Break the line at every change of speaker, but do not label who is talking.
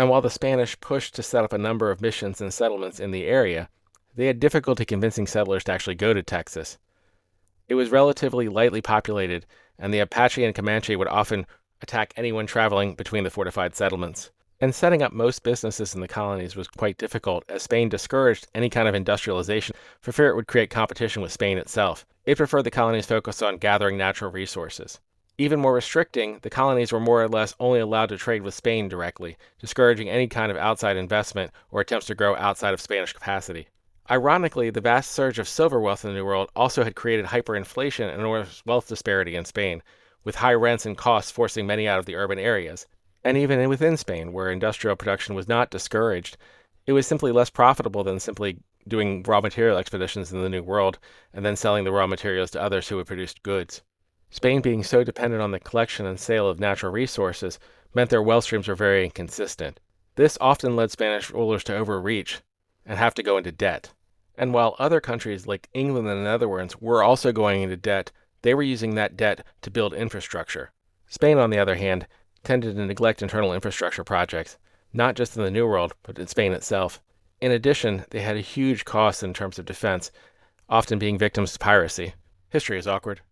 And while the Spanish pushed to set up a number of missions and settlements in the area, they had difficulty convincing settlers to actually go to Texas. It was relatively lightly populated, and the Apache and Comanche would often attack anyone traveling between the fortified settlements. And setting up most businesses in the colonies was quite difficult, as Spain discouraged any kind of industrialization for fear it would create competition with Spain itself. It preferred the colonies focus on gathering natural resources. Even more restricting, the colonies were more or less only allowed to trade with Spain directly, discouraging any kind of outside investment or attempts to grow outside of Spanish capacity. Ironically, the vast surge of silver wealth in the New World also had created hyperinflation and enormous wealth disparity in Spain, with high rents and costs forcing many out of the urban areas. And even within Spain, where industrial production was not discouraged, it was simply less profitable than simply doing raw material expeditions in the New World and then selling the raw materials to others who had produced goods. Spain being so dependent on the collection and sale of natural resources meant their wealth streams were very inconsistent. This often led Spanish rulers to overreach and have to go into debt. And while other countries like England and the Netherlands were also going into debt, they were using that debt to build infrastructure. Spain, on the other hand, tended to neglect internal infrastructure projects, not just in the New World, but in Spain itself. In addition, they had a huge cost in terms of defense, often being victims to piracy. History is awkward.